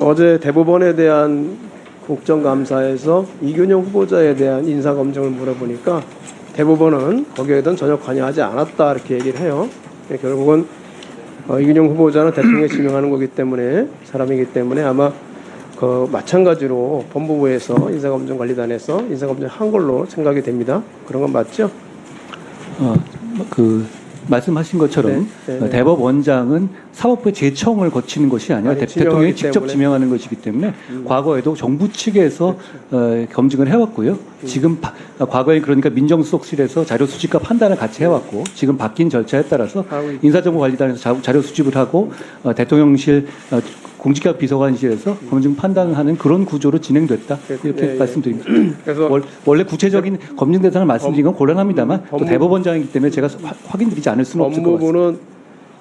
어제 대법원에 대한 국정감사에서 이균용 후보자에 대한 인사검증을 물어보니까 대법원은 거기에 대한 전혀 관여하지 않았다 이렇게 얘기를 해요. 결국은 이균용 후보자는 대통령이 지명하는 거기 때문에 사람이기 때문에 아마 마찬가지로 법무부에서 인사검증관리단에서 인사검증 한 걸로 생각이 됩니다. 그런 건 맞죠? 말씀하신 것처럼 대법원장은 사법부의 제청을 거치는 것이 아니라 대통령이 직접 지명하는 것이기 때문에 과거에도 정부 측에서 검증을 해왔고요. 지금 과거에 그러니까 민정수석실에서 자료 수집과 판단을 같이 해왔고 지금 바뀐 절차에 따라서 인사정보관리단에서 자료 수집을 하고 대통령실 공직기각 비서관실에서 검증 판단을 하는 그런 구조로 진행됐다 이렇게 말씀드립니다. 그래서 원래 구체적인 검증 대상을 말씀드린 건 곤란합니다만 또 대법원장이기 때문에 제가 확인드리지 않을 수는 없을 것 같습니다. 법무부는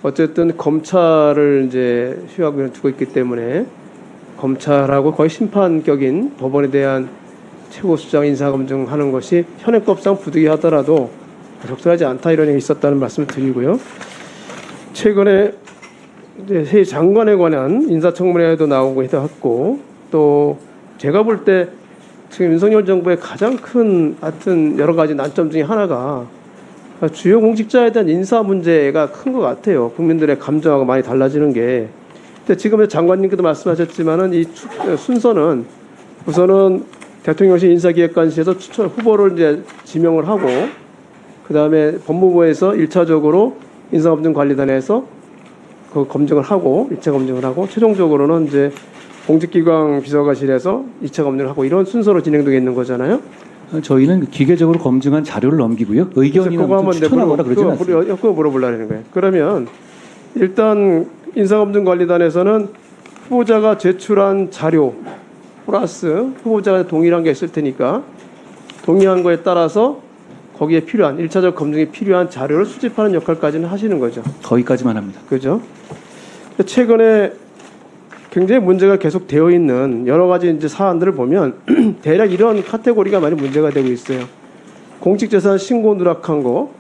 어쨌든 검찰을 이제 휴학을 두고 있기 때문에 검찰하고 거의 심판격인 법원에 대한 최고수장 인사검증하는 것이 현행법상 부득이하더라도 적절하지 않다 이런 얘기 있었다는 말씀을 드리고요. 최근에 이제 새 장관에 관한 인사청문회도 나오고 해왔고 또 제가 볼 때 지금 윤석열 정부의 가장 큰 하여튼 여러 가지 난점 중에 하나가 주요 공직자에 대한 인사 문제가 큰 것 같아요. 국민들의 감정하고 많이 달라지는 게. 근데 지금 장관님께도 말씀하셨지만은 이 순서는 우선은 대통령실 인사기획관실에서 추천 후보를 이제 지명을 하고 그 다음에 법무부에서 1차적으로 인사검증관리단에서 그 검증을 하고 1차 검증을 하고 최종적으로는 이제 공직기강 비서관실에서 2차 검증을 하고 이런 순서로 진행되겠는 거잖아요. 저희는 기계적으로 검증한 자료를 넘기고요. 의견이나 추천하거나 그러지 않습니다. 그거 물어보려는 거예요. 그러면 일단 인사검증관리단에서는 후보자가 제출한 자료 플러스 후보자가 동일한 게 있을 테니까 동의한 거에 따라서 거기에 필요한 1차적 검증에 필요한 자료를 수집하는 역할까지는 하시는 거죠. 거기까지만 합니다. 그죠? 최근에 굉장히 문제가 계속 되어 있는 여러 가지 이제 사안들을 보면 대략 이런 카테고리가 많이 문제가 되고 있어요. 공직재산 신고 누락한 거,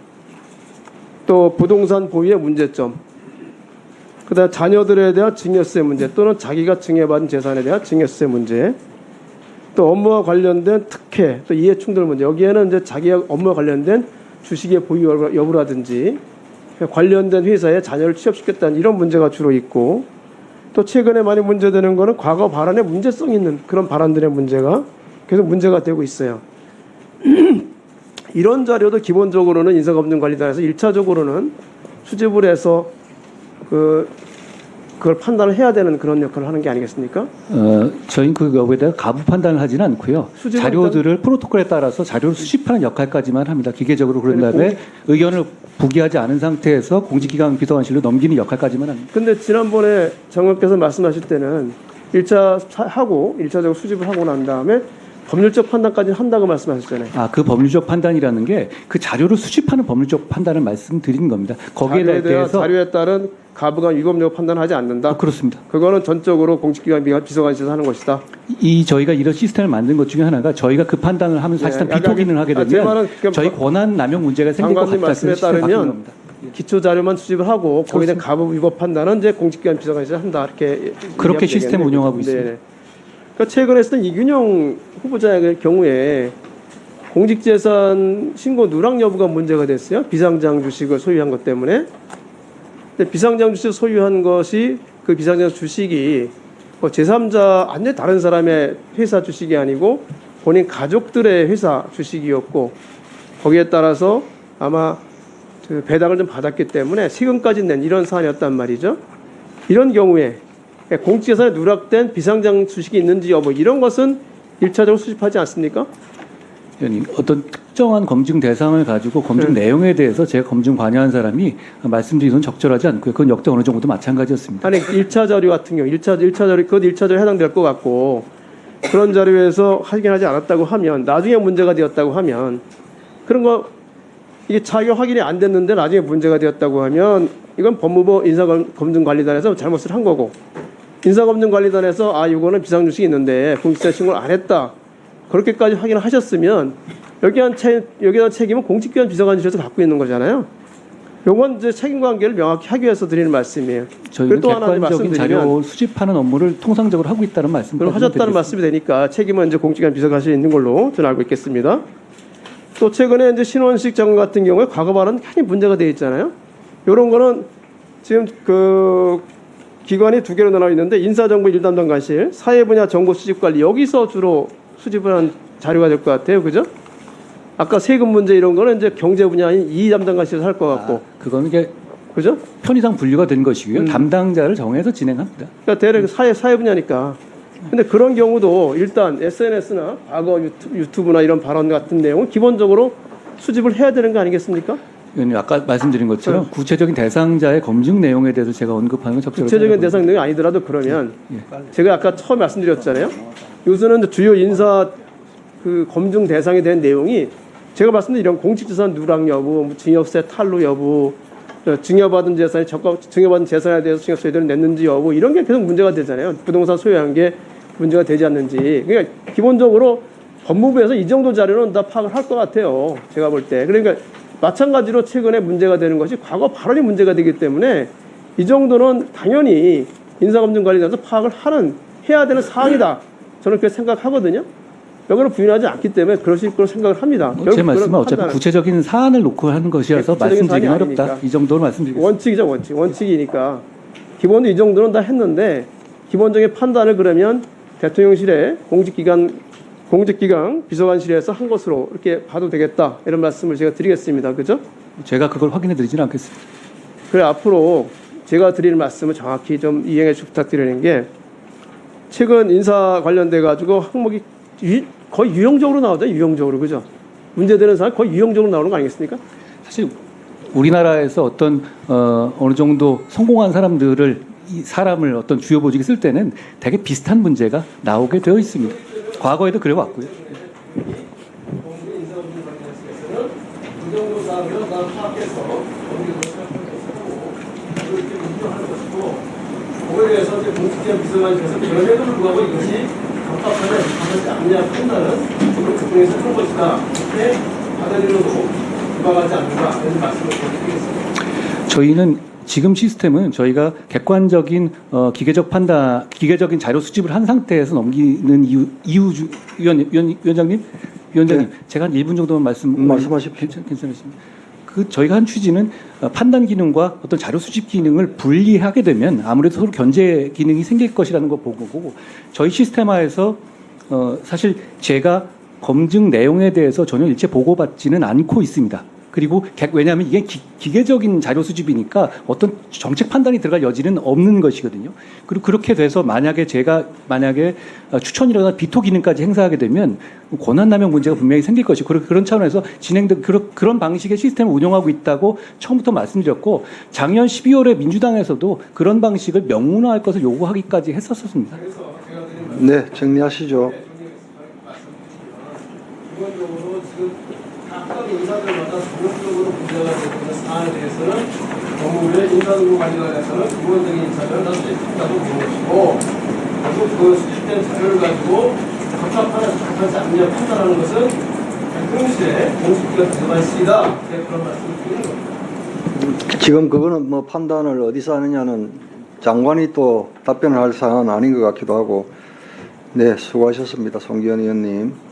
또 부동산 보유의 문제점, 그다음 자녀들에 대한 증여세 문제 또는 자기가 증여받은 재산에 대한 증여세 문제, 또 업무와 관련된 특혜, 또 이해충돌 문제. 여기에는 이제 자기가 업무와 관련된 주식의 보유 여부라든지 관련된 회사에 자녀를 취업시켰다는 이런 문제가 주로 있고 또 최근에 많이 문제되는 거는 과거 발언에 문제성 있는 그런 발언들의 문제가 계속 문제가 되고 있어요. 이런 자료도 기본적으로는 인사검증관리단에서 1차적으로는 수집을 해서 그걸 판단을 해야 되는 그런 역할을 하는 게 아니겠습니까? 저희는 그 여부에 대해 가부 판단을 하지는 않고요. 자료들을 프로토콜에 따라서 자료를 수집하는 역할까지만 합니다. 기계적으로 그런 다음에 의견을 부기하지 않은 상태에서 공직기강 비서관실로 넘기는 역할까지만 합니다. 근데 지난번에 장관께서 말씀하실 때는 1차적으로 수집을 하고 난 다음에 법률적 판단까지 한다고 말씀하셨잖아요. 그 법률적 판단이라는 게 그 자료를 수집하는 법률적 판단을 말씀드린 겁니다. 거기에 대해서 자료에 따른 가부간 위법력 판단하지 않는다. 그렇습니다. 그거는 전적으로 공직기관 비서관실에서 하는 것이다. 저희가 이런 시스템을 만든 것 중에 하나가 저희가 그 판단을 하면 사실상 비토기능을 하게 되면 저희 권한 남용 문제가 생길 것 같다. 말씀에 따르면 기초 자료만 수집을 하고 거기에 대한 가부 위법 판단은 이제 공직기관 비서관실에서 한다. 그렇게 시스템 운영하고 있습니다. 그러니까 최근에 했던 이균용 후보자의 경우에 공직재산 신고 누락 여부가 문제가 됐어요. 비상장 주식을 소유한 것 때문에. 근데 비상장 주식을 소유한 것이 그 비상장 주식이 제3자 완전히 다른 사람의 회사 주식이 아니고 본인 가족들의 회사 주식이었고 거기에 따라서 아마 그 배당을 좀 받았기 때문에 세금까지 낸 이런 사안이었단 말이죠. 이런 경우에 공직재산에 누락된 비상장 주식이 있는지 여부 이런 것은 1차적으로 수집하지 않습니까? 의원님, 어떤 특정한 검증 대상을 가지고 검증 내용에 대해서 제가 검증 관여한 사람이 말씀드리는 건 적절하지 않고요. 그건 역대 어느 정도도 마찬가지였습니다. 아니 1차 자료 같은 경우 1차 자료 그것 1차 자료에 해당될 것 같고 그런 자료에서 확인하지 않았다고 하면 나중에 문제가 되었다고 하면 그런 거 이게 자기가 확인이 안 됐는데 나중에 문제가 되었다고 하면 이건 법무부 인사검증관리단에서 잘못을 한 거고 인사검증관리단에서 이거는 비상주식이 있는데 공직자 신고를 안 했다. 그렇게까지 확인을 하셨으면 여기에 대한 책임은 공직기관 비서관실에서 갖고 있는 거잖아요. 요건 이제 책임관계를 명확히 하기 위해서 드리는 말씀이에요. 저희는 또 하나 객관적인 자료 수집하는 업무를 통상적으로 하고 있다는 말씀. 그럼 하셨다는 말씀이 되니까 책임은 이제 공직기관 비서관실에 있는 걸로 저는 알고 있겠습니다. 또 최근에 이제 신원식 장관 같은 경우에 과거 발언 많이 문제가 되어 있잖아요. 이런 거는 지금 그 기관이 두 개로 나눠 있는데 인사정보 1담당관실, 사회분야 정보 수집관리 여기서 주로 수집을 한 자료가 될 것 같아요. 그죠? 아까 세금 문제 이런 거는 이제 경제 분야인 2담당관실에서 할 것 같고. 그거는 이게 그죠? 편의상 분류가 된 것이고요. 담당자를 정해서 진행합니다. 그러니까 대략 사회 분야니까. 근데 그런 경우도 일단 SNS나 과거 유튜브나 이런 발언 같은 내용은 기본적으로 수집을 해야 되는 거 아니겠습니까? 의원님 아까 말씀드린 것처럼 구체적인 대상자의 검증 내용에 대해서 제가 언급하는 건 적절하다. 구체적인 대상 내용이 아니더라도 그러면 제가 아까 처음 말씀드렸잖아요. 요새는 주요 인사 그 검증 대상에 대한 내용이 제가 말씀드린 이런 공직재산 누락 여부, 증여세 탈루 여부, 증여받은 재산이 증여받은 재산에 대해서 증여세를 냈는지 여부 이런 게 계속 문제가 되잖아요. 부동산 소유한 게 문제가 되지 않는지. 그러니까 기본적으로 법무부에서 이 정도 자료는 다 파악을 할 것 같아요. 제가 볼 때. 그러니까 마찬가지로 최근에 문제가 되는 것이 과거 발언이 문제가 되기 때문에 이 정도는 당연히 인사검증 관리에 대해서 파악을 해야 되는 사항이다. 저는 그렇게 생각하거든요. 여기는 부인하지 않기 때문에 그러실 거로 생각을 합니다. 제 말씀은 어차피 구체적인 사안을 놓고 하는 것이어서 말씀드리기 어렵다. 아니니까. 이 정도로 말씀드리겠습니다. 원칙이죠, 원칙. 원칙이니까. 기본도 이 정도는 다 했는데 기본적인 판단을 그러면 대통령실에 공직기강 비서관실에서 한 것으로 이렇게 봐도 되겠다. 이런 말씀을 제가 드리겠습니다. 그죠? 제가 그걸 확인해 드리지는 않겠습니다. 그래 앞으로 제가 드리는 말씀을 정확히 좀 이행해 주시기 부탁드리는 게 최근 인사 관련돼 가지고 항목이 거의 유형적으로 나오죠. 유형적으로. 그죠? 문제되는 사람 거의 유형적으로 나오는 거 아니겠습니까? 사실 우리나라에서 어떤 어느 정도 성공한 사람들을 이 사람을 어떤 주요 보직에 쓸 때는 되게 비슷한 문제가 나오게 되어 있습니다. 과거에도 그래 왔고요. 거기에 대해서 이제 공직기관 비서관실에서 그럼에도 불구하고 이것이 적합하지 않냐 판단은 지금 대통령에서 한 것이다. 이렇게 받아들여도 부과하지 않는다. 이런 말씀을 드리겠습니다. 저희는 지금 시스템은 저희가 객관적인 기계적인 자료 수집을 한 상태에서 넘기는 위원장님, 네. 제가 한 1분 정도만 말씀하십시오. 괜찮으십니까? 저희가 한 취지는 판단 기능과 어떤 자료 수집 기능을 분리하게 되면 아무래도 서로 견제 기능이 생길 것이라는 걸 보고 저희 시스템화에서 사실 제가 검증 내용에 대해서 전혀 일체 보고받지는 않고 있습니다. 그리고 왜냐하면 이게 기계적인 자료 수집이니까 어떤 정책 판단이 들어갈 여지는 없는 것이거든요. 그리고 그렇게 돼서 만약에 추천이라거나 비토 기능까지 행사하게 되면 권한남용 문제가 분명히 생길 것이고 그런 차원에서 진행된 그런 방식의 시스템을 운영하고 있다고 처음부터 말씀드렸고 작년 12월에 민주당에서도 그런 방식을 명문화할 것을 요구하기까지 했었습니다. 네, 정리하시죠. 기본적으로 지금 각각 인사들마다 전형적으로 문제가 되는 사안에 대해서는 법무부의 인사정보 관리관에서는 기본적인 인사를 다 수집한다고 보는 것이고 결국 그 수집된 자료를 가지고 적합하지 않냐 판단하는 것은 대통령실의 공직기관 비서관실이다. 그런 말씀을 드리는 겁니다. 지금 그거는 뭐 판단을 어디서 하느냐는 장관이 또 답변을 할 사안은 아닌 것 같기도 하고. 네, 수고하셨습니다. 송기현 의원님.